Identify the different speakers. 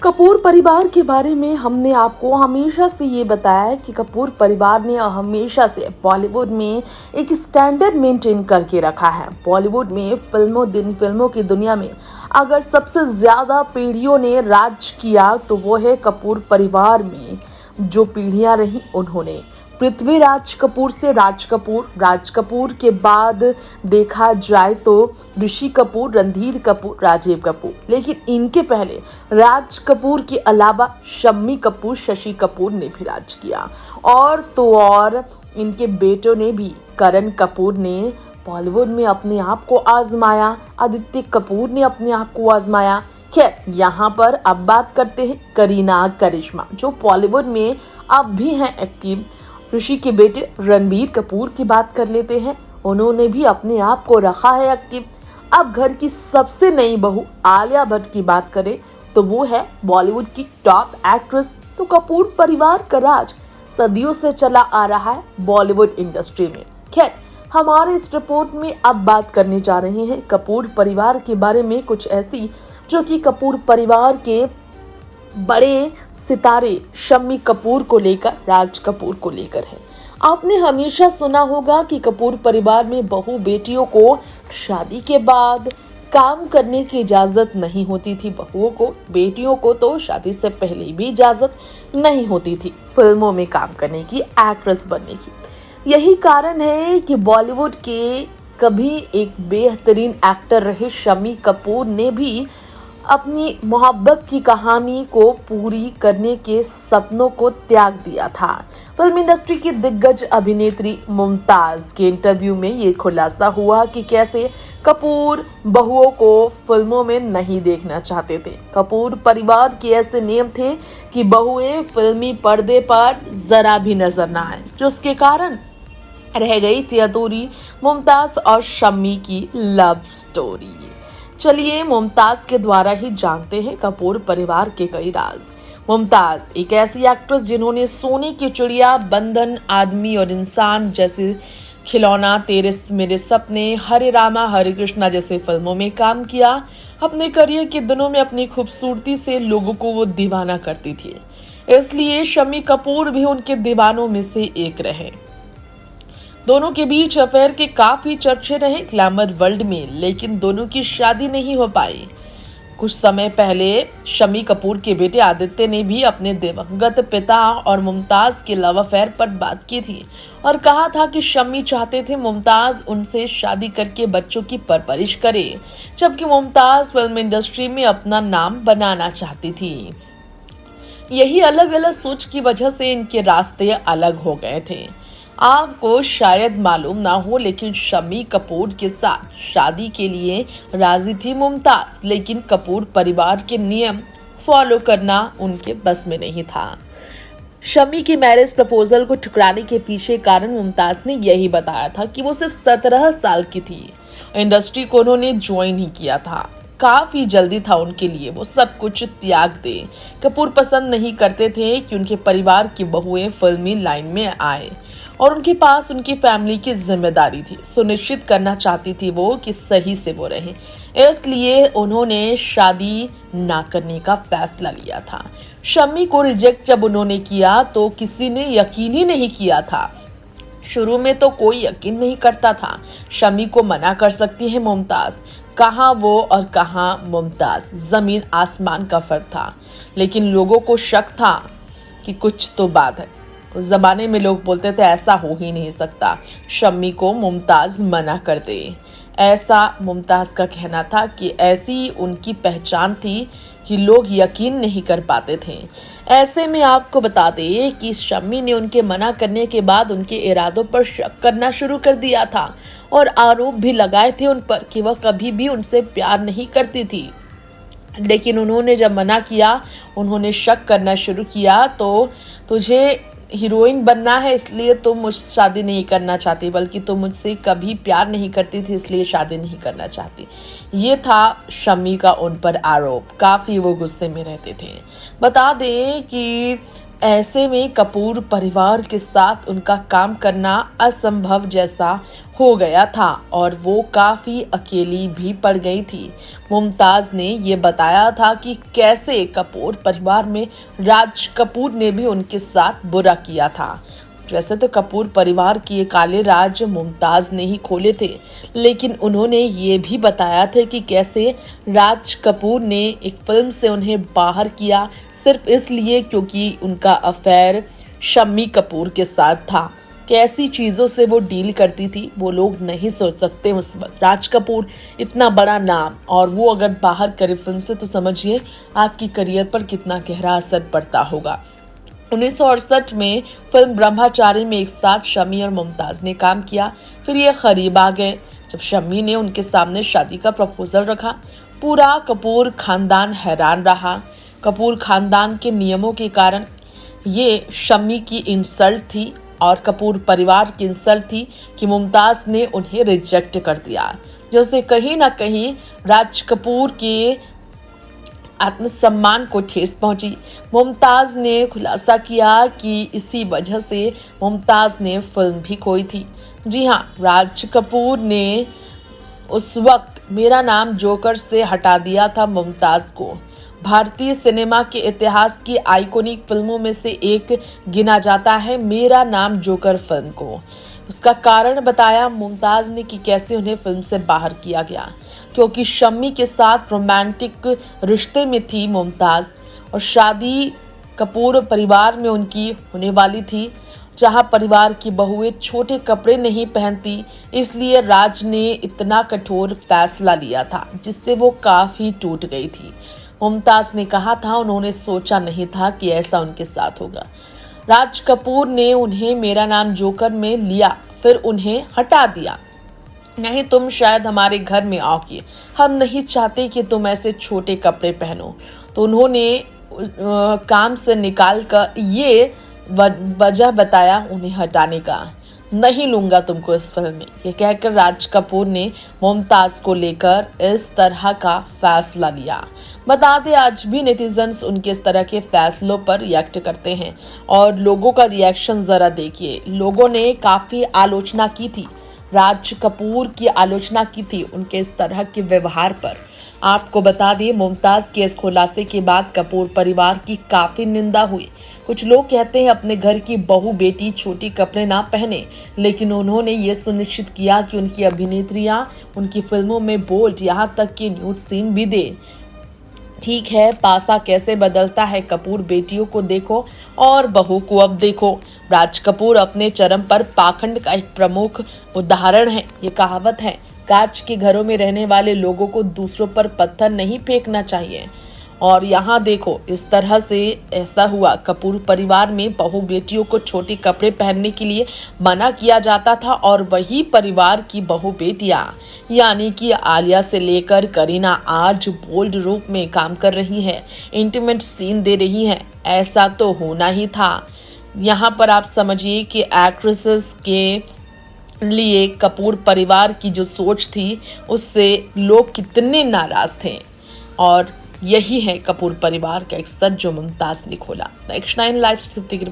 Speaker 1: कपूर परिवार के बारे में हमने आपको हमेशा से ये बताया है कि कपूर परिवार ने हमेशा से बॉलीवुड में एक स्टैंडर्ड मेंटेन करके रखा है। बॉलीवुड में फिल्मों की दुनिया में अगर सबसे ज्यादा पीढ़ियों ने राज किया तो वो है कपूर परिवार में। जो पीढ़ियां रही उन्होंने पृथ्वीराज कपूर से राज कपूर के बाद देखा जाए तो ऋषि कपूर, रणधीर कपूर, राजीव कपूर, लेकिन इनके पहले राज कपूर के अलावा शम्मी कपूर, शशि कपूर ने भी राज किया। और तो और इनके बेटों ने भी, करण कपूर ने बॉलीवुड में अपने आप को आजमाया, आदित्य कपूर ने अपने आप को आजमाया। खैर, यहाँ पर अब बात करते हैं करीना करिश्मा, जो बॉलीवुड में अब भी हैं एक्टिव। ऋषि के बेटे रणबीर कपूर की बात कर लेते हैं, उन्होंने भी अपने आप को रखा है एक्टिव। अब घर की सबसे नई बहू आलिया भट्ट की बात करें तो वो है बॉलीवुड की टॉप एक्ट्रेस। तो कपूर परिवार का राज सदियों से चला आ रहा है बॉलीवुड इंडस्ट्री में। खैर, हमारे इस रिपोर्ट में अब बात करने जा रहे हैं कपूर परिवार के बारे में, कुछ ऐसी जो कि कपूर परिवार के बड़े सितारे शम्मी कपूर को लेकर, राज कपूर को लेकर है। आपने हमेशा सुना होगा कि कपूर परिवार में बहू बेटियों को शादी के बाद काम करने की इजाजत नहीं होती थी। बहुओं को, बेटियों को तो शादी से पहले भी इजाजत नहीं होती थी फिल्मों में काम करने की, एक्ट्रेस बनने की। यही कारण है कि बॉलीवुड के कभी एक बेहतरीन एक्टर रहे शम्मी कपूर ने भी अपनी मोहब्बत की कहानी को पूरी करने के सपनों को त्याग दिया था। फिल्म इंडस्ट्री की दिग्गज अभिनेत्री मुमताज के इंटरव्यू में ये खुलासा हुआ कि कैसे कपूर बहुओं को फिल्मों में नहीं देखना चाहते थे। कपूर परिवार के ऐसे नियम थे कि बहुएं फिल्मी पर्दे पर जरा भी नजर न आए, जिसके कारण रह गई थी अधूरी मुमताज और शम्मी की लव स्टोरी। चलिए मुमताज के द्वारा ही जानते हैं कपूर परिवार के कई राज। मुमताज एक ऐसी एक्ट्रेस जिन्होंने सोने की चिड़िया, बंधन, आदमी और इंसान जैसे खिलौना, तेरे मेरे सपने, हरे रामा हरे कृष्णा जैसे फिल्मों में काम किया। अपने करियर के दिनों में अपनी खूबसूरती से लोगों को वो दीवाना करती थी, इसलिए शम्मी कपूर भी उनके दीवानों में से एक रहे। दोनों के बीच अफेयर के काफी चर्चे रहे ग्लैमर वर्ल्ड में, लेकिन दोनों की शादी नहीं हो पाई। कुछ समय पहले शम्मी कपूर के बेटे आदित्य ने भी अपने दिवंगत पिता और मुमताज के लव अफेयर पर बात की थी और कहा था कि शम्मी चाहते थे मुमताज उनसे शादी करके बच्चों की परवरिश करे, जबकि मुमताज फिल्म इंडस्ट्री में अपना नाम बनाना चाहती थी। यही अलग अलग सोच की वजह से इनके रास्ते अलग हो गए थे। आपको शायद मालूम ना हो, लेकिन शम्मी कपूर के साथ शादी के लिए राजी थी मुमताज, लेकिन कपूर परिवार के नियम फॉलो करना उनके बस में नहीं था। शम्मी के मैरिज प्रपोजल को ठुकराने के पीछे कारण मुमताज ने यही बताया था कि वो सिर्फ 17 साल की थी। इंडस्ट्री को उन्होंने ज्वाइन ही किया था, काफी जल्दी था उनके लिए वो सब कुछ त्याग दे। कपूर पसंद नहीं करते थे कि उनके परिवार की बहुएं फिल्मी लाइन में आए और उनके पास उनकी फैमिली की जिम्मेदारी थी। सुनिश्चित करना चाहती थी वो कि सही से वो रहे, इसलिए उन्होंने शादी ना करने का फैसला लिया था। शम्मी को रिजेक्ट जब उन्होंने किया तो किसी ने यकीन ही नहीं किया था। शुरू में तो कोई यकीन नहीं करता था। शम्मी को मना कर सकती है मुमताज, कहाँ वो और कहाँ मुमताज, जमीन आसमान का फर्क था। लेकिन लोगों को शक था कि कुछ तो बात है। उस जमाने में लोग बोलते थे ऐसा हो ही नहीं सकता, शम्मी को मुमताज मना कर दे। ऐसा मुमताज का कहना था कि ऐसी उनकी पहचान थी कि लोग यकीन नहीं कर पाते थे। ऐसे में आपको बता दें कि शम्मी ने उनके मना करने के बाद उनके इरादों पर शक करना शुरू कर दिया था और आरोप भी लगाए थे उन पर कि वह कभी भी उनसे प्यार नहीं करती थी। लेकिन उन्होंने जब मना किया, उन्होंने शक करना शुरू किया तो तुझे हीरोइन बनना है इसलिए तुम मुझसे शादी नहीं करना चाहती, बल्कि तुम मुझसे कभी प्यार नहीं करती थी इसलिए शादी नहीं करना चाहती। ये था शम्मी का उन पर आरोप। काफी वो गुस्से में रहते थे। बता दें कि ऐसे में कपूर परिवार के साथ उनका काम करना असंभव जैसा हो गया था और वो काफी अकेली भी पड़ गई थी। मुमताज ने ये बताया था कि कैसे कपूर परिवार में राज कपूर ने भी उनके साथ बुरा किया था। वैसे तो कपूर परिवार के ये काले राज मुमताज ने ही खोले थे, लेकिन उन्होंने ये भी बताया था कि कैसे राज कपूर ने एक फिल्म से उन्हें बाहर किया, सिर्फ इसलिए क्योंकि उनका अफेयर शम्मी कपूर के साथ था। कैसी चीज़ों से वो डील करती थी वो लोग नहीं सोच सकते उस वक्त। राज कपूर इतना बड़ा नाम और वो अगर बाहर करे फिल्म से, तो समझिए आपकी करियर पर कितना गहरा असर पड़ता होगा। 1968 में फिल्म ब्रह्मचारी में एक साथ शम्मी और मुमताज ने काम किया। फिर ये करीब आ गए जब शम्मी ने उनके सामने शादी का प्रपोजल रखा। पूरा कपूर खानदान हैरान रहा। कपूर खानदान के नियमों के कारण ये शम्मी की इंसल्ट थी और कपूर परिवार की इंसल्ट थी कि मुमताज ने उन्हें रिजेक्ट कर दिया, जैसे कहीं ना कहीं राज कपूर के आत्मसम्मान को ठेस पहुंची। मुमताज ने खुलासा किया कि इसी वजह से मुमताज ने फिल्म भी खोई थी। जी हाँ, राज कपूर ने उस वक्त मेरा नाम जोकर से हटा दिया था मुमताज को। भारतीय सिनेमा के इतिहास की आइकॉनिक फिल्मों में से एक गिना जाता है मेरा नाम जोकर फिल्म को। उसका कारण बताया मुमताज ने कि कैसे उन्हें फिल्म से बाहर किया गया, क्योंकि शम्मी के साथ रोमांटिक रिश्ते में थी मुमताज और शादी कपूर परिवार में उनकी होने वाली थी, जहां परिवार की बहुएं छोटे कपड़े नहीं पहनती, इसलिए राज ने इतना कठोर फैसला लिया था जिससे वो काफी टूट गई थी। मुमताज ने कहा था उन्होंने सोचा नहीं था कि ऐसा उनके साथ होगा। राज कपूर ने उन्हें मेरा नाम जोकर में लिया, फिर उन्हें हटा दिया। नहीं, तुम शायद हमारे घर में आओगी, हम नहीं चाहते कि तुम ऐसे छोटे कपड़े पहनो। तो उन्होंने काम से निकाल कर ये वजह बताया उन्हें हटाने का। नहीं लूंगा तुमको इस फिल्म में, ये कहकर राज कपूर ने मुमताज को लेकर इस तरह का फैसला लिया। बता दें आज भी नेटिजन्स उनके इस तरह के फैसलों पर रिएक्ट करते हैं और लोगों का रिएक्शन जरा देखिए। लोगों ने काफी आलोचना की थी, राज कपूर की आलोचना की थी उनके इस तरह के व्यवहार पर। आपको बता दें मुमताज के इस खुलासे के बाद कपूर परिवार की काफी निंदा हुई। कुछ लोग कहते हैं अपने घर की बहू बेटी छोटी कपड़े ना पहने, लेकिन उन्होंने ये सुनिश्चित किया कि उनकी अभिनेत्रियां उनकी फिल्मों में बोल्ड यहाँ तक कि न्यूड सीन भी दे। ठीक है, पासा कैसे बदलता है, कपूर बेटियों को देखो और बहू को अब देखो। राज कपूर अपने चरम पर पाखंड का एक प्रमुख उदाहरण है। ये कहावत है, कांच के घरों में रहने वाले लोगों को दूसरों पर पत्थर नहीं फेंकना चाहिए। और यहाँ देखो इस तरह से ऐसा हुआ। कपूर परिवार में बहू बेटियों को छोटे कपड़े पहनने के लिए मना किया जाता था और वही परिवार की बहू बेटियां यानी कि आलिया से लेकर करीना आज बोल्ड रूप में काम कर रही है, इंटीमेट सीन दे रही है। ऐसा तो होना ही था। यहाँ पर आप समझिए कि एक्ट्रेसेस के लिए कपूर परिवार की जो सोच थी उससे लोग कितने नाराज थे, और यही है कपूर परिवार का एक सच जो मुमताज ने खोला। नेक्स्ट 9 लाइव की रिपोर्ट।